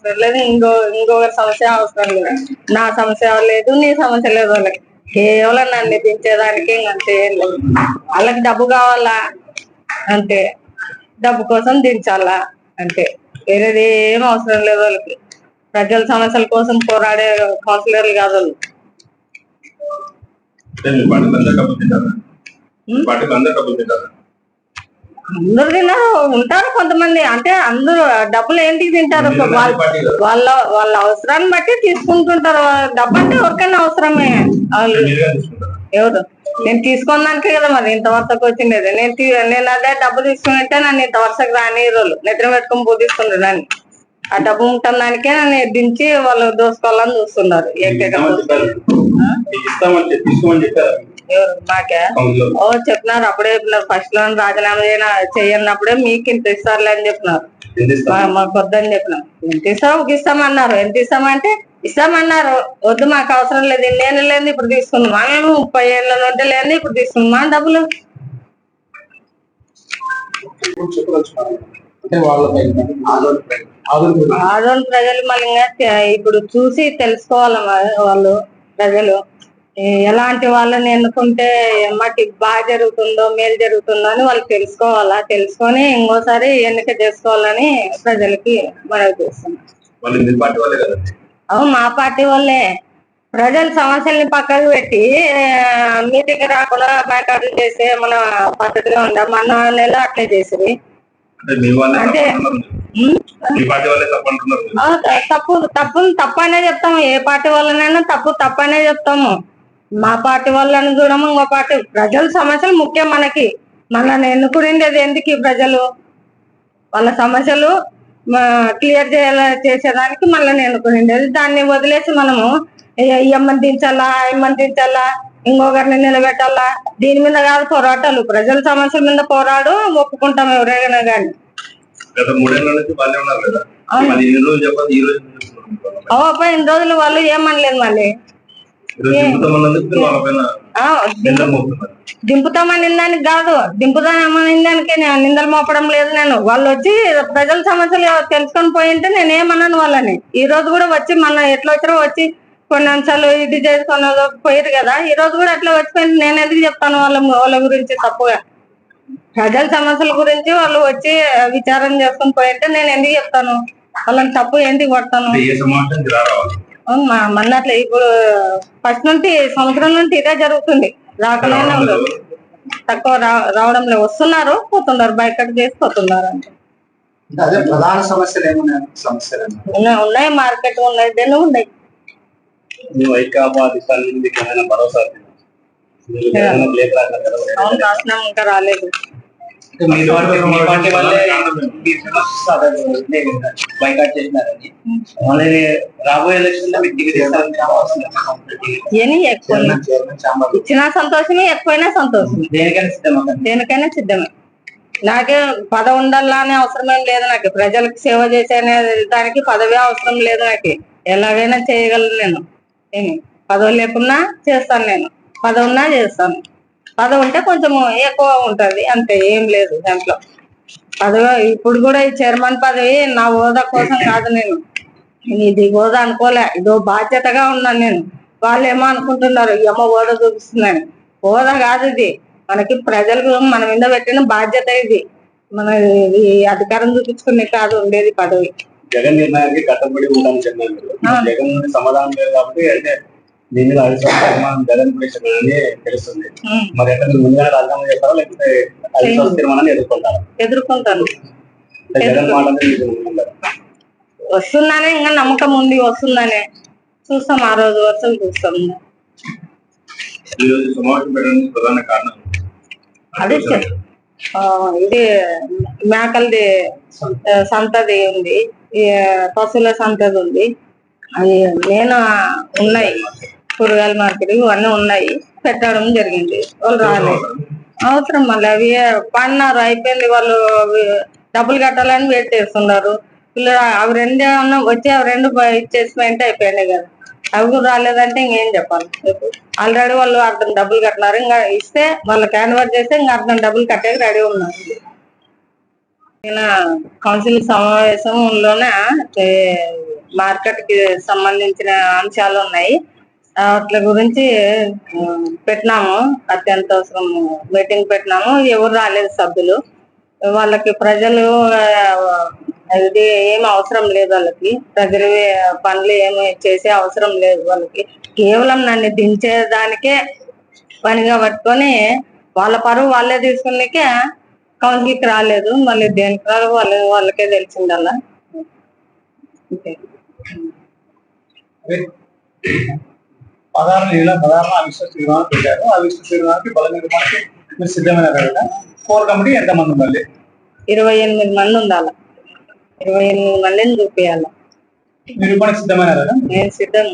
అవసరం లేదు, ఇంకొకరి సమస్య అవసరం లేదు, నా సమస్య లేదు, నీ సమస్య లేదు. వాళ్ళకి కేవలం నన్ను దించేదానికి అంతే. వాళ్ళకి డబ్బు కావాలా అంతే, డబ్బు కోసం దించాలా అంతే, వేరేది ఏం అవసరం లేదు వాళ్ళకి. ప్రజల సమస్యల కోసం పోరాడే కౌన్సిలర్లు కాదు వాళ్ళు. అందరు తిన్నారు, ఉంటారు కొంతమంది. అంటే అందరూ డబ్బులు ఏంటికి తింటారు, వాళ్ళ వాళ్ళ అవసరాన్ని బట్టి తీసుకుంటుంటారు. డబ్బు అంటే ఎవరికైనా అవసరమే. ఎవరు నేను తీసుకున్నానికే కదా మరి ఇంతవరకు వచ్చిండేది. నేను అదే డబ్బు తీసుకున్నట్టే నన్ను ఇంత వరుసకు రాని రోజులు నెత్తిన పెట్టుకుని పూజిస్తుండ్రు. దాన్ని ఆ డబ్బు ఉంటుంది దానికే నన్ను దించి వాళ్ళు దోసుకోవాలని చూస్తున్నారు. ఎవరు మాకే చెప్పినారు, అప్పుడే చెప్పినారు. ఫస్ట్ లో రాజీనామా చేయన్నప్పుడే మీకు ఇంత ఇస్తారులే అని చెప్పినారు. మాకు వద్దని చెప్పినాం. ఎంత ఇస్తామన్నారు. ఎంత ఇస్తామంటే ఇస్తామన్నారు. వద్దు మాకు అవసరం లేదు, నేను లేదు ఇప్పుడు తీసుకుందాం. మనం 30 ఏళ్ళ నుండి లేదు ఇప్పుడు తీసుకుందాం డబ్బులు. ఆదోని ప్రజలు మళ్ళీ ఇప్పుడు చూసి తెలుసుకోవాలి. వాళ్ళు ప్రజలు ఎలాంటి వాళ్ళని ఎన్నుకుంటే ఎమ్మటి బాగా జరుగుతుందో మేలు జరుగుతుందో అని వాళ్ళు తెలుసుకోవాలా. తెలుసుకొని ఇంకోసారి ఎన్నిక చేసుకోవాలని ప్రజలకి మనవి చేస్తున్నాం. అవును, మా పార్టీ వాళ్ళే. ప్రజల సమస్యల్ని పక్కకు పెట్టి మీటింగ్ రాకుండా బయట చేస్తే మన పద్ధతిగా ఉందా? మన నెల అట్లే చేసి అంటే తప్పనే చెప్తాము. ఏ పార్టీ వాళ్ళనైనా తప్పనే చెప్తాము. మా పార్టీ వాళ్ళని చూడము, ఇంకో పార్టీ. ప్రజల సమస్యలు ముఖ్యం మనకి. మనల్ని ఎన్నుకునేది ఎందుకు? ప్రజలు వాళ్ళ సమస్యలు క్లియర్ చేసేదానికి మనల్ని ఎన్నుకునేది. దాన్ని వదిలేసి మనము ఇమ్మని దించాలా, ఇమ్మని దించాలా, ఇంకొకరిని నిలబెట్టాలా, దీని మీద కాదు పోరాటాలు. ప్రజల సమస్యల మీద పోరాడు ఒప్పుకుంటాం ఎవరైనా కానీ. ఇన్ని రోజులు వాళ్ళు ఏమనలేదు. మళ్ళీ దింపుతామని దానికి కాదు, దింపుతామని దానికి నిందలు మోపడం లేదు. నేను వాళ్ళు వచ్చి ప్రజల సమస్యలు తెలుసుకొని పోయింటే నేనేమన్నాను వాళ్ళని. ఈ రోజు కూడా వచ్చి మన ఎట్లా వచ్చారో వచ్చి కొన్ని అంశాలు ఇది చేసుకొని పోయారు కదా. ఈ రోజు కూడా అట్లా వచ్చిపోయింది. నేను ఎందుకు చెప్తాను వాళ్ళ గురించి తప్పుగా? ప్రజల సమస్యల గురించి వాళ్ళు వచ్చి విచారం చేసుకొని పోయింటే నేను ఎందుకు చెప్తాను? వాళ్ళని తప్పు ఎందుకు పడతాను? మన్నట్లే ఇప్పుడు ఫస్ట్ నుండి సంవత్సరం నుండి ఇదే జరుగుతుంది. రాకనే ఉండదు, తక్కువ రావడంలో వస్తున్నారు, పోతున్నారు, బయటకు చేసి పోతున్నారు. అంటే ప్రధాన సమస్యలు ఉన్నాయి, మార్కెట్ ఉన్నాయి, దేని ఉన్నాయి. రాసినాం, ఇంకా రాలేదు. రాబోయే ఎలక్షన్ ఇచ్చినా సంతోషమే, ఎక్కువైనా సంతోషమే, దేనికైనా సిద్ధమే. నాకే పదవి ఉండాలా అనే అవసరమేం లేదు. నాకు ప్రజలకు సేవ చేసే దానికి పదవి అవసరం లేదు. నాకు ఎలాగైనా చేయగలను. నేను ఏమి పదవి లేకున్నా చేస్తాను, నేను పదవి ఉన్నా చేస్తాను. పదవి ఉంటే కొంచెం ఎక్కువ ఉంటది అంతే, ఏం లేదు దాంట్లో. పదవి ఇప్పుడు కూడా ఈ చైర్మన్ పదవి నా హోదా కోసం కాదు. నేను ఇది హోదా అనుకోలే, ఇదో బాధ్యతగా ఉన్నాను నేను. వాళ్ళు ఏమో అనుకుంటున్నారు ఈ అమ్మ హోదా చూపిస్తుందని. హోదా కాదు ఇది, మనకి ప్రజలకు మన మీద పెట్టిన బాధ్యత. ఇది మన ఈ అధికారం చూపించుకునే కాదు ఉండేది పదవి. జగన్ నిర్ణయానికి కట్టబడి ఉంటాను చెప్పారు. జగన్ సమాధానం లేదు కాబట్టి అయితే దీని మీద అవిశ్వాసం జగన్ అని తెలుస్తుంది. మరి ఎక్కడ ముందుగా రాజీనామా చేస్తారా లేకపోతే అవిశ్వాస తీర్మానాన్ని ఎదుర్కొంటాను? జగన్ మాట వస్తుందనే ఇంకా నమ్మకం ఉంది, వస్తుందనే చూస్తాం. ఆ రోజు వరుసలు చూస్తాం. అదే ఇది మేకలది సంతది ఉంది, పశువుల సంతది ఉంది. అది నేను ఉన్నాయి, కూరగాయల మార్కెట్ ఇవన్నీ ఉన్నాయి, పెట్టడం జరిగింది. వాళ్ళు రాలేదు, అవసరం. మళ్ళీ అవి పడినారు, అయిపోయింది. వాళ్ళు డబ్బులు కట్టాలని వెయిట్ చేస్తున్నారు. అవి రెండు వచ్చి అవి రెండు ఇచ్చేసిపోయింటే అయిపోయినాయి కదా. అవి కూడా రాలేదంటే ఇంకేం చెప్పాలి? ఆల్రెడీ వాళ్ళు అర్థం డబ్బులు కట్టినారు. ఇంకా ఇస్తే వాళ్ళకి హ్యాండ్ చేస్తే ఇంకా అర్థం డబ్బులు కట్టేది రెడీ ఉన్నారు. కౌన్సిల్ సమావేశంలోనే మార్కెట్ కి సంబంధించిన అంశాలు ఉన్నాయి. వాటి గురించి పెట్టినాము. అత్యంతవసరం మీటింగ్ పెట్టినాము. ఎవరు రాలేదు సభ్యులు. వాళ్ళకి ప్రజలు ఇది ఏమి అవసరం లేదు. వాళ్ళకి ప్రజలు పనులు ఏమి చేసే అవసరం లేదు. వాళ్ళకి కేవలం నన్ను దించేదానికే పనిగా పట్టుకొని వాళ్ళ పరువు వాళ్ళే తీసుకునేకే కౌన్సిల్కి రాలేదు. మళ్ళీ దేనికి రాదు వాళ్ళకే తెలిసిందల్లా. పదహారున అవిశ్వాస తీర్మానం పెట్టారు. అవిశ్వాస తీర్మానానికి బల నిర్మాణానికి మీరు సిద్ధమైన కోర్ కమిటీ ఎంతమంది ఉండాలి? 28 మంది ఉండాలి. 28 మందిని చూపించాలి. నిరూపణకు సిద్ధమైన నేను సిద్ధం.